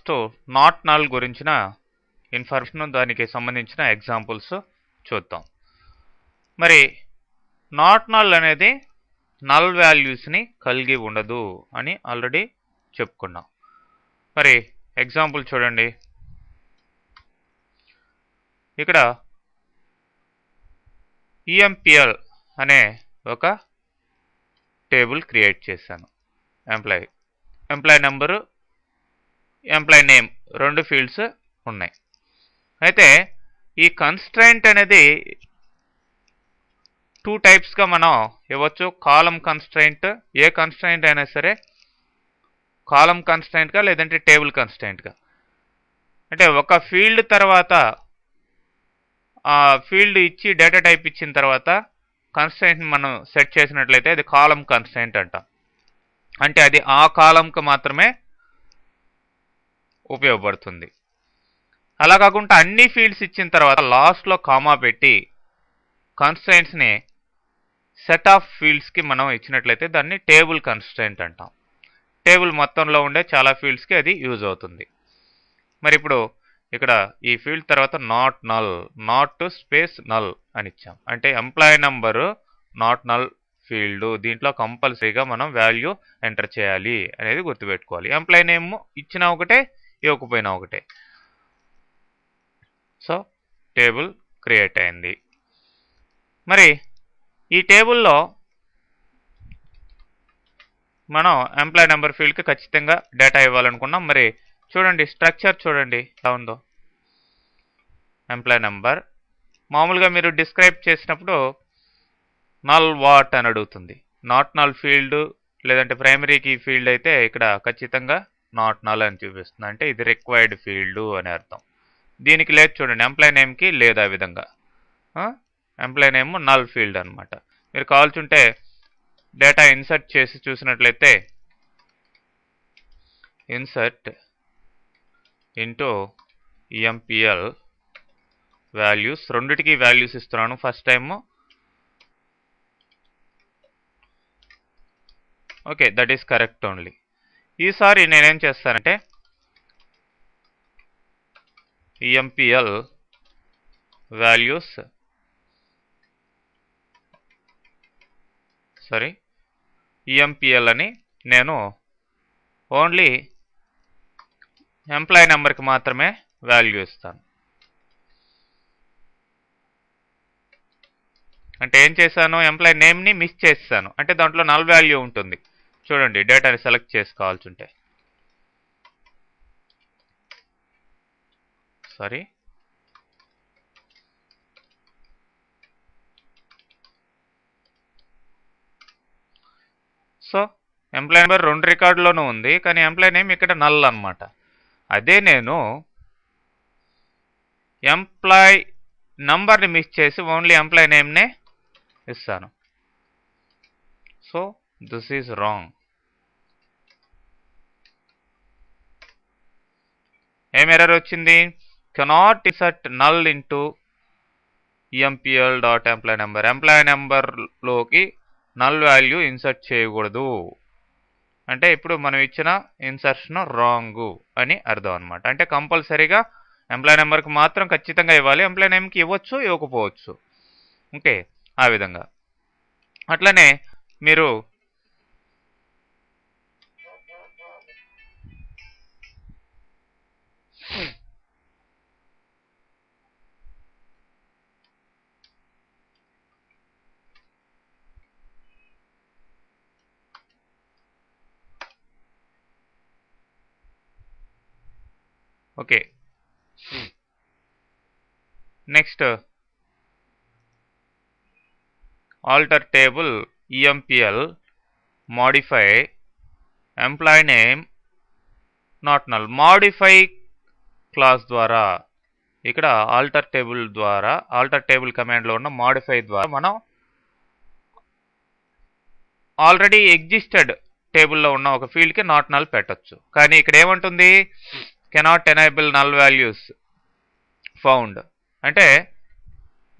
First not null గురించిన information దానికి సంబంధించిన ఎగ్జాంపుల్స్ చూద్దాం. మరి నాట్ నల్ అనేది నల్ వాల్యూస్ని కలిగి ఉండదు అని ఆల్రెడీ చెప్పుకున్నాం. మరి ఎగ్జాంపుల్ చూడండి. ఇక్కడ EMPL అనే ఒక టేబుల్ క్రియేట్ చేశాను. ఎంప్లాయీ నెంబరు, ఎంప్లాయీ నేమ్ రెండు ఫీల్డ్స్ ఉన్నాయి. అయితే ఈ కన్స్ట్రైంట్ అనేది 2 టైప్స్గా మనం ఇవ్వచ్చు. కాలం కన్స్ట్రైంట్, ఏ కన్స్ట్రైంట్ అయినా సరే కాలం కన్స్ట్రైంట్గా లేదంటే టేబుల్ కన్స్ట్రైంట్గా. అంటే ఒక ఫీల్డ్ తర్వాత ఆ ఫీల్డ్ ఇచ్చి డేటా టైప్ ఇచ్చిన తర్వాత కన్స్ట్రైంట్ని మనం సెట్ చేసినట్లయితే అది కాలం కన్స్ట్రైంట్ అంటాం. అంటే అది ఆ కాలంకి మాత్రమే ఉపయోగపడుతుంది. అలా కాకుండా అన్ని ఫీల్డ్స్ ఇచ్చిన తర్వాత లాస్ట్లో కామా పెట్టి కన్స్ట్రైంట్స్ని సెట్ ఆఫ్ ఫీల్డ్స్కి మనం ఇచ్చినట్లయితే దాన్ని టేబుల్ కన్స్ట్రైంట్ అంటాం. టేబుల్ మొత్తంలో ఉండే చాలా ఫీల్డ్స్కి అది యూజ్ అవుతుంది. మరి ఇప్పుడు ఇక్కడ ఈ ఫీల్డ్ తర్వాత not null, not space null అని ఇచ్చాం. అంటే employee number not null field, దీంట్లో కంపల్సరీగా మనం వాల్యూ ఎంటర్ చేయాలి అనేది గుర్తుపెట్టుకోవాలి. ఎంప్లాయీ నేమ్ ఇచ్చినా ఒకటే, ఇవ్వకపోయినా ఒకటే. సో టేబుల్ క్రియేట్ అయింది. మరి ఈ టేబుల్లో మనం ఎంప్లాయీ నెంబర్ ఫీల్డ్కి ఖచ్చితంగా డేటా ఇవ్వాలనుకున్నాం. మరి చూడండి, స్ట్రక్చర్ చూడండి ఎలా ఉందో. ఎంప్లాయీ నెంబర్ మామూలుగా మీరు డిస్క్రైబ్ చేసినప్పుడు నల్ వాట్ అని అడుగుతుంది. నాట్ నల్ ఫీల్డ్ లేదంటే ప్రైమరీ కీ ఫీల్డ్ అయితే ఇక్కడ ఖచ్చితంగా నాట్ నల్ అని చూపిస్తుంది. అంటే ఇది రిక్వైర్డ్ ఫీల్డ్ అని అర్థం. దీనికి లేదు చూడండి, ఎంప్లాయీ నేమ్కి లేదు ఆ విధంగా. ఎంప్లాయీ నేమ్ నల్ ఫీల్డ్ అనమాట. మీరు కావాల్సింటే డేటా ఇన్సర్ట్ చేసి చూసినట్లయితే ఇన్సర్ట్ ఇంటూ EMPL వాల్యూస్, రెండిటికి వాల్యూస్ ఇస్తున్నాను. First time okay, that is correct only. ఈసారి నేనేం చేస్తానంటే EMPL వాల్యూస్ EMPL అని నేను ఓన్లీ ఎంప్లాయీ నెంబర్కి మాత్రమే వాల్యూ ఇస్తాను. అంటే ఏం చేశాను, ఎంప్లాయీ నేమ్ని మిస్ చేస్తాను. అంటే దాంట్లో నల్ వాల్యూ ఉంటుంది. చూడండి, డేటాని సెలెక్ట్ చేసుకోవాల్సింటే సో ఎంప్లాయీ నెంబర్ 2 రికార్డులోనూ ఉంది, కానీ ఎంప్లాయీ నేమ్ ఇక్కడ నల్ అనమాట. అదే నేను ఎంప్లాయీ నంబర్ని మిస్ చేసి ఓన్లీ ఎంప్లాయీ నేమ్నే ఇస్తాను. So this is wrong. ఏం ఎర్రర్ వచ్చింది? Cannot insert null into EMPL dot employee number. Employee నెంబర్లోకి నల్ వాల్యూ ఇన్సర్ట్ చేయకూడదు. అంటే ఇప్పుడు మనం ఇచ్చిన ఇన్సర్షన్ రాంగు అని అర్థం అనమాట. అంటే కంపల్సరీగా ఎంప్లాయీ నెంబర్కి మాత్రం ఖచ్చితంగా ఇవ్వాలి. ఎంప్లాయీ నేమ్కి ఇవ్వచ్చు, ఇవ్వకపోవచ్చు. ఓకే, ఆ విధంగా. అట్లనే మీరు okay, next alter table EMPL modify employee name not null. Modify clause ద్వారా ఇక్కడ ఆల్టర్ టేబుల్ కమాండ్లో ఉన్న మోడిఫై ద్వారా మనం ఆల్రెడీ ఎగ్జిస్టెడ్ టేబుల్లో ఉన్న ఒక ఫీల్డ్కి నాట్ నల్ పెట్టచ్చు. కానీ ఇక్కడ ఏమంటుంది, cannot enable null values found. అంటే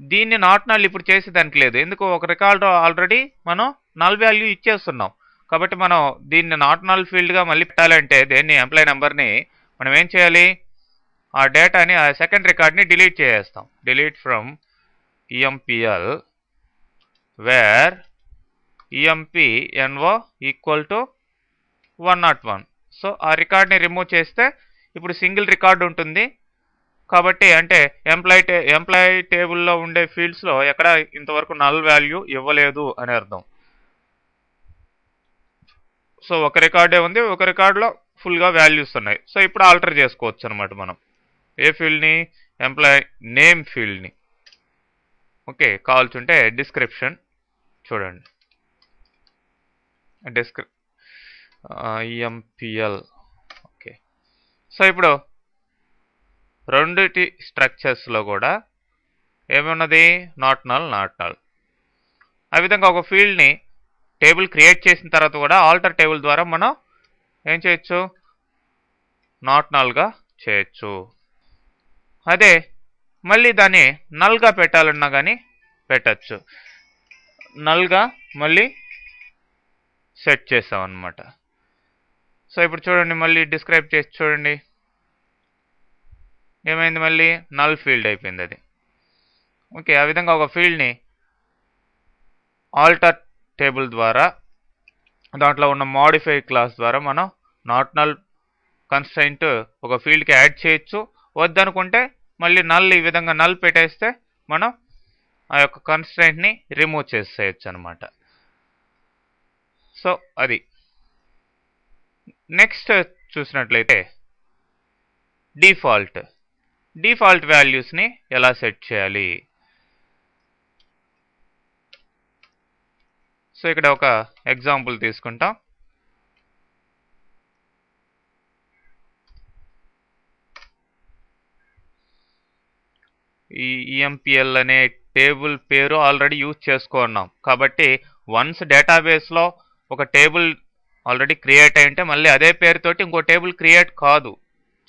దీన్ని నాట్ నల్ ఇప్పుడు చేసేదానికి లేదు. ఎందుకు, ఒక రికార్డు ఆల్రెడీ మనం నల్ వాల్యూ ఇచ్చేస్తున్నాం. కాబట్టి మనం దీన్ని నాట్ నల్ ఫీల్డ్గా మళ్ళీ పెట్టాలంటే దేన్ని, ఎంప్లాయీ నెంబర్ని మనం ఏం చేయాలి, ఆ డేటాని ఆ సెకండ్ రికార్డ్ని డిలీట్ చేసేస్తాం. Delete from EMPL where EMPNO equal to 101. So ఆ రికార్డ్ని రిమూవ్ చేస్తే ఇప్పుడు సింగిల్ రికార్డ్ ఉంటుంది. కాబట్టి అంటే ఎంప్లాయీ టేబుల్లో ఉండే ఫీల్డ్స్లో ఎక్కడ ఇంతవరకు నల్ వాల్యూ ఇవ్వలేదు అని అర్థం. సో ఒక రికార్డే ఉంది, ఒక రికార్డులో ఫుల్గా వాల్యూస్ ఉన్నాయి. సో ఇప్పుడు ఆల్టర్ చేసుకోవచ్చు అనమాట మనం ఏ ఫీల్డ్ని, ఎంప్లాయీ నేమ్ ఫీల్డ్ని. ఓకే, కావాల్సింటే డిస్క్రిప్షన్ చూడండి, ఎంపిఎల్. ఓకే, సో ఇప్పుడు రెండిటి స్ట్రక్చర్స్లో కూడా ఏమున్నది, నాట్ నల్. ఆ విధంగా ఒక ఫీల్డ్ని టేబుల్ క్రియేట్ చేసిన తర్వాత కూడా ఆల్టర్ టేబుల్ ద్వారా మనం ఏం చేయొచ్చు, నాట్ నల్గా చేయొచ్చు. అదే మళ్ళీ దాన్ని నల్గా పెట్టాలన్నా కానీ పెట్టచ్చు. నల్గా మళ్ళీ సెట్ చేసాం అన్నమాట. సో ఇప్పుడు చూడండి, మళ్ళీ డిస్క్రైబ్ చేసి చూడండి ఏమైంది, మళ్ళీ నల్ ఫీల్డ్ అయిపోయింది అది. ఓకే, ఆ విధంగా ఒక ఫీల్డ్ని ఆల్టర్ టేబుల్ ద్వారా దాంట్లో ఉన్న మాడిఫై క్లాస్ ద్వారా మనం నాట్ నల్ కన్స్ట్రైంట్ ఒక ఫీల్డ్కి యాడ్ చేయొచ్చు. వద్దనుకుంటే మళ్ళీ నల్ ఈ విధంగా నల్ పెట్టేస్తే మనం ఆ యొక్క కన్స్ట్రైంట్ని రిమూవ్ చేసేయచ్చు అనమాట. సో అది. నెక్స్ట్ చూసినట్లయితే డిఫాల్ట్ వాల్యూస్ని ఎలా సెట్ చేయాలి. సో ఇక్కడ ఒక ఎగ్జాంపుల్ తీసుకుంటాం. ఈ ఈఎంపిఎల్ అనే టేబుల్ పేరు ఆల్రెడీ యూజ్ చేసుకున్నాం కాబట్టి వన్స్ డేటాబేస్లో ఒక టేబుల్ ఆల్రెడీ క్రియేట్ అయి ఉంటే మళ్ళీ అదే పేరుతోటి ఇంకో టేబుల్ క్రియేట్ కాదు,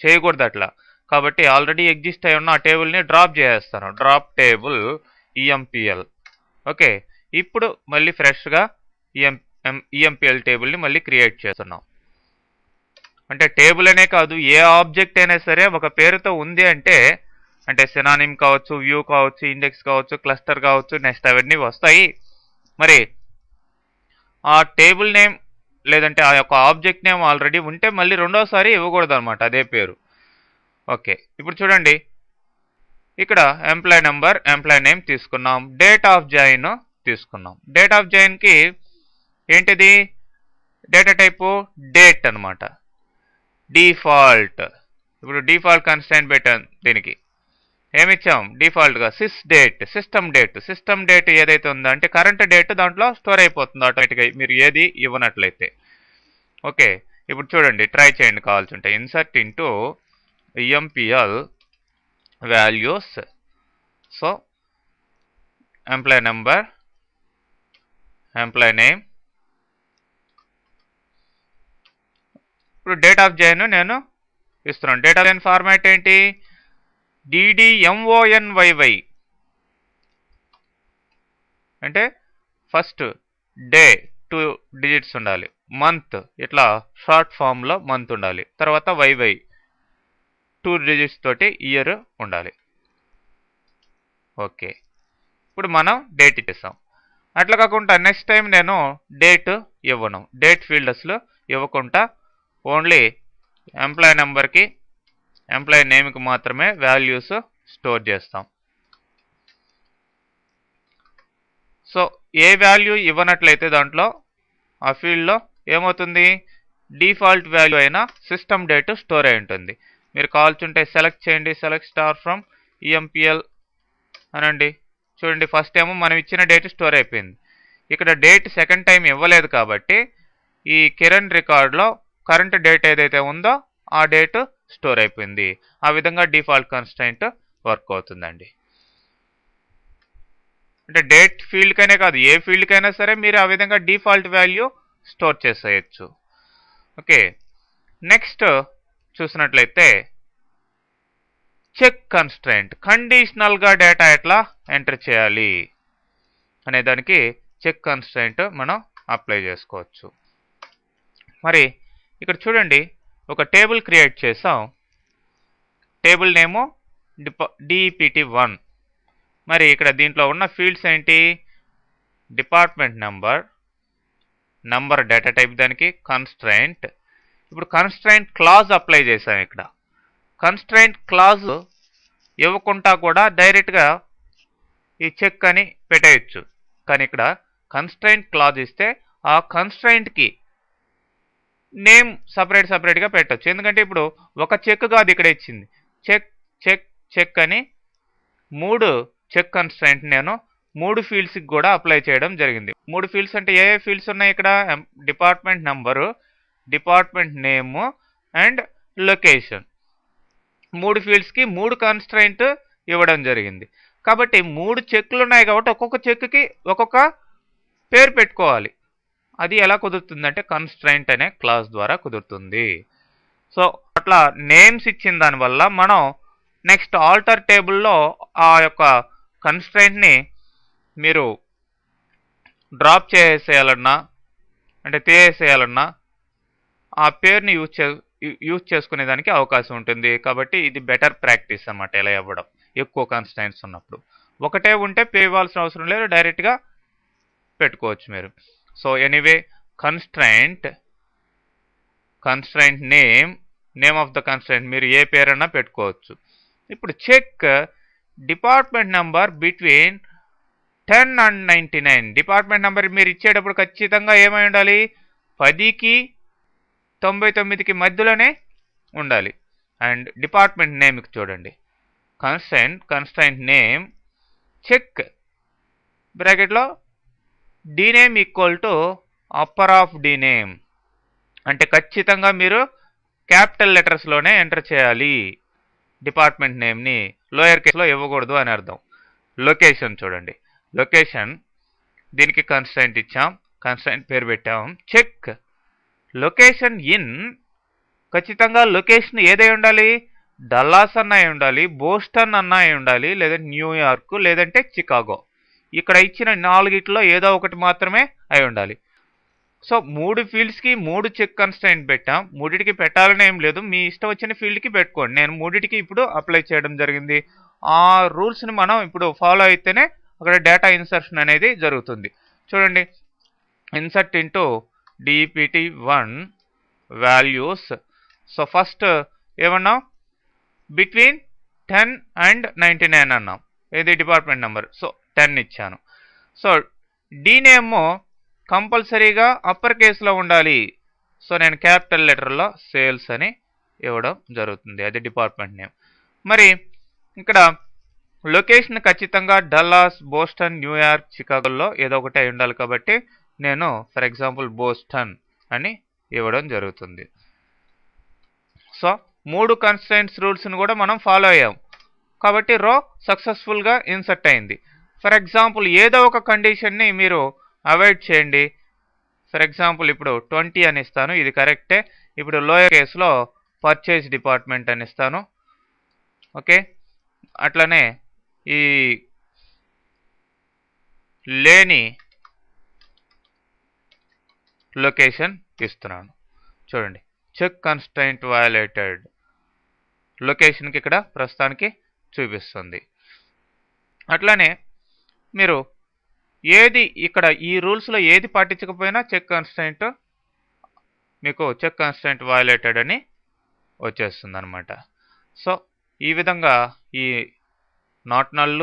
చేయకూడదు అట్లా. కాబట్టి ఆల్రెడీ ఎగ్జిస్ట్ అయి ఉన్న ఆ టేబుల్ని డ్రాప్ చేసేస్తాను, డ్రాప్ టేబుల్ ఈఎంపిఎల్. ఓకే, ఇప్పుడు మళ్ళీ ఫ్రెష్గా ఈఎంపిఎల్ టేబుల్ని మళ్ళీ క్రియేట్ చేస్తున్నాం. అంటే టేబుల్ అనే కాదు, ఏ ఆబ్జెక్ట్ అయినా సరే ఒక పేరుతో ఉంది అంటే సినానిమ్ కావచ్చు, వ్యూ కావచ్చు, ఇండెక్స్ కావచ్చు, క్లస్టర్ కావచ్చు, నెక్స్ట్ అవన్నీ వస్తాయి. మరి ఆ టేబుల్ నేమ్ లేదంటే ఆ యొక్క ఆబ్జెక్ట్ నేమ్ ఆల్రెడీ ఉంటే మళ్ళీ రెండోసారి ఇవ్వకూడదు అనమాట అదే పేరు. ఓకే, ఇప్పుడు చూడండి ఇక్కడ ఎంప్లాయీ నెంబర్, ఎంప్లాయీ నేమ్ తీసుకున్నాం, డేట్ ఆఫ్ జాయిన్ తీసుకున్నాం. డేట్ ఆఫ్ జాయిన్కి ఏంటిది, డేటా టైపు డేట్ అనమాట, డిఫాల్ట్. ఇప్పుడు డిఫాల్ట్ కన్స్టెంట్ పెట్టాం, దీనికి ఏమిచ్చాం, డిఫాల్ట్గా సిస్టమ్ డేట్ ఏదైతే ఉందో అంటే కరెంట్ డేట్ దాంట్లో స్టోర్ అయిపోతుంది ఆటోమేటిక్గా మీరు ఏది ఇవ్వనట్లయితే. ఓకే, ఇప్పుడు చూడండి, ట్రై చేయండి కావాల్సి ఉంటే. Insert into EMPL values. So employee number, employee name. ఇప్పుడు డేట్ ఆఫ్ జాయిన్ నేను ఇస్తున్నాను. డేట్ ఆఫ్ జాయిన్ ఫార్మాట్ ఏంటి, DDMONYY అంటే ఫస్ట్ డే 2 డిజిట్స్ ఉండాలి, మంత్ ఇట్లా షార్ట్ ఫామ్లో మంత్ ఉండాలి, తర్వాత YY 2 డిజిట్స్ తోటి ఇయర్ ఉండాలి. ఓకే, ఇప్పుడు మనం డేట్ ఇచ్చేసాం. అట్లా కాకుండా నెక్స్ట్ టైం నేను డేట్ ఇవ్వను, డేట్ ఫీల్డ్ అసలు ఇవ్వకుండా ఓన్లీ ఎంప్లాయీ నెంబర్కి, ఎంప్లాయీ నేమ్కి మాత్రమే వాల్యూస్ స్టోర్ చేస్తాం. సో ఏ వాల్యూ ఇవ్వనట్లయితే దాంట్లో ఆ ఫీల్డ్లో ఏమవుతుంది, డిఫాల్ట్ వాల్యూ అయిన సిస్టమ్ డేట్ స్టోర్ అయి ఉంటుంది. మీరు కావాల్సింటే సెలెక్ట్ చేయండి, సెలెక్ట్ స్టార్ ఫ్రమ్ ఈఎంపిఎల్ అనండి. చూడండి, ఫస్ట్ ఏమో మనం ఇచ్చిన డేట్ స్టోర్ అయిపోయింది. ఇక్కడ డేట్ సెకండ్ టైం ఇవ్వలేదు కాబట్టి ఈ కిరణ్ రికార్డులో కరెంట్ డేట్ ఏదైతే ఉందో ఆ డేట్ స్టోర్ అయిపోయింది. ఆ విధంగా డిఫాల్ట్ కన్స్ట్రైంట్ వర్క్ అవుతుందండి. అంటే డేట్ ఫీల్డ్కైనా కాదు, ఏ ఫీల్డ్కైనా సరే మీరు ఆ విధంగా డిఫాల్ట్ వాల్యూ స్టోర్ చేసేయచ్చు. ఓకే, నెక్స్ట్ చూసినట్లయితే చెక్ కన్స్ట్రైంట్, కండిషనల్గా డేటా ఎట్లా ఎంటర్ చేయాలి అనే దానికి చెక్ కన్స్ట్రైంట్ మనం అప్లై చేసుకోవచ్చు. మరి ఇక్కడ చూడండి, ఒక టేబుల్ క్రియేట్ చేసాం. టేబుల్ నేము DEPT1. మరి ఇక్కడ దీంట్లో ఉన్న ఫీల్డ్స్ ఏంటి? డిపార్ట్మెంట్ నంబర్ డేటా టైప్ దానికి కన్స్ట్రైంట్. ఇప్పుడు కన్స్ట్రైంట్ క్లాజ్ అప్లై చేసాం. ఇక్కడ కన్స్ట్రైంట్ క్లాజ్ ఇవ్వకుండా కూడా డైరెక్ట్గా ఈ చెక్ అని పెట్టేయచ్చు. కానీ ఇక్కడ కన్స్ట్రైంట్ క్లాజ్ ఇస్తే ఆ కన్స్ట్రైంట్కి నేమ్ సపరేట్గా పెట్టచ్చు. ఎందుకంటే ఇప్పుడు ఒక చెక్ కాదు ఇక్కడ ఇచ్చింది, చెక్ చెక్ చెక్ అని 3 చెక్ కన్స్ట్రైంట్ నేను 3 ఫీల్డ్స్కి కూడా అప్లై చేయడం జరిగింది. 3 ఫీల్డ్స్ అంటే ఏ ఫీల్డ్స్ ఉన్నాయి ఇక్కడ? Department number, department name and location. 3 ఫీల్డ్స్కి 3 constraint ఇవ్వడం జరిగింది. కాబట్టి 3 చెక్లు ఉన్నాయి కాబట్టి ఒక్కొక్క చెక్కి ఒక్కొక్క పేరు పెట్టుకోవాలి. అది ఎలా కుదురుతుందంటే కన్స్ట్రైంట్ అనే క్లాస్ ద్వారా కుదురుతుంది. సో అట్లా నేమ్స్ ఇచ్చిన దానివల్ల మనం నెక్స్ట్ ఆల్టర్ టేబుల్లో ఆ యొక్క కన్స్ట్రైంట్ని మీరు డ్రాప్ చేసేయాలన్నా అంటే తీసేయాలన్నా ఆ పేరుని యూజ్ చేసుకునేదానికి అవకాశం ఉంటుంది. కాబట్టి ఇది బెటర్ ప్రాక్టీస్ అన్నమాట ఇలా ఇవ్వడం. ఎక్కువ కన్స్ట్రైంట్స్ ఉన్నప్పుడు ఒకటే ఉంటే పే ఇవ్వాల్సిన అవసరం లేదు, డైరెక్ట్గా పెట్టుకోవచ్చు మీరు. So anyway constraint name of the constraint మీరు ఏ పేరన్నా పెట్టుకోవచ్చు. ఇప్పుడు check department number between 10 and 99. Department number మీరు ఇచ్చేటప్పుడు ఖచ్చితంగా ఏమై ఉండాలి? 10కి 99కి మధ్యలోనే ఉండాలి. అండ్ డిపార్ట్మెంట్ నేమ్కి చూడండి, కన్స్ట్రైంట్ నేమ్ చెక్ బ్రాకెట్లో డీనేమ్ ఈక్వల్ టు అప్పర్ ఆఫ్ డీనేమ్. అంటే ఖచ్చితంగా మీరు క్యాపిటల్ లెటర్స్లోనే ఎంటర్ చేయాలి. డిపార్ట్మెంట్ నేమ్ని లోయర్ కేస్లో ఇవ్వకూడదు అని అర్థం. లొకేషన్ చూడండి, లొకేషన్ దీనికి కన్స్ట్రైంట్ ఇచ్చాం, కన్స్ట్రైంట్ పేరు పెట్టాం చెక్ లొకేషన్ ఇన్. ఖచ్చితంగా లొకేషన్ ఏదై ఉండాలి? డల్లాస్ అన్న అయి ఉండాలి, బోస్టన్ అన్న అయి ఉండాలి, లేదా న్యూయార్క్ లేదంటే చికాగో. ఇక్కడ ఇచ్చిన 4గిట్లో ఏదో ఒకటి మాత్రమే అయి ఉండాలి. సో 3 ఫీల్డ్స్కి 3 చెక్ కన్స్ట్రైంట్ పెట్టాం. 3టికి పెట్టాలని ఏం లేదు, మీ ఇష్టం వచ్చిన ఫీల్డ్కి పెట్టుకోండి. నేను 3టికి ఇప్పుడు అప్లై చేయడం జరిగింది. ఆ రూల్స్ని మనం ఇప్పుడు ఫాలో అయితేనే అక్కడ డేటా ఇన్సర్షన్ అనేది జరుగుతుంది. చూడండి, insert into DEPT1 values. So first ఏమన్నాం? బిట్వీన్ 10 and 99 అన్నాం. ఇది డిపార్ట్మెంట్ నెంబర్. సో 10 ఇచ్చాను. సో డీనేమ్ కంపల్సరీగా అప్పర్ కేసులో ఉండాలి. సో నేను క్యాపిటల్ లెటర్లో సేల్స్ అని ఇవ్వడం జరుగుతుంది. అది డిపార్ట్మెంట్ నేమ్. మరి ఇక్కడ లొకేషన్ ఖచ్చితంగా డల్లాస్, బోస్టన్, న్యూయార్క్, చికాగోలో ఏదో ఒకటి అయి ఉండాలి. కాబట్టి నేను ఫర్ ఎగ్జాంపుల్ బోస్టన్ అని ఇవ్వడం జరుగుతుంది. సో 3 కన్స్ట్రైంట్స్ రూల్స్ని కూడా మనం ఫాలో అయ్యాం కాబట్టి రో సక్సెస్ఫుల్గా ఇన్సర్ట్ అయింది. ఫర్ ఎగ్జాంపుల్ ఏదో ఒక కండిషన్ని మీరు అవాయిడ్ చేయండి. ఫర్ ఎగ్జాంపుల్ ఇప్పుడు 20 అని ఇస్తాను, ఇది కరెక్టే. ఇప్పుడు లోయర్ కేసులో పర్చేజ్ డిపార్ట్మెంట్ అని ఇస్తాను. ఓకే, అట్లనే ఈ లేని లొకేషన్ ఇస్తున్నాను. చూడండి, చెక్ కన్స్ట్రైంట్ వయలేటెడ్ లొకేషన్కి ఇక్కడ ప్రస్తుతానికి చూపిస్తుంది. అట్లానే మీరు ఏది ఇక్కడ ఈ రూల్స్లో ఏది పాటించకపోయినా చెక్ కన్స్ట్రైంట్ మీకు చెక్ కన్స్ట్రైంట్ వయలేటెడ్ అని వచ్చేస్తుంది అనమాట. సో ఈ విధంగా ఈ నాట్ నల్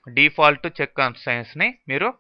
డిఫాల్ట్ చెక్ కన్స్ట్రైంట్స్ని మీరు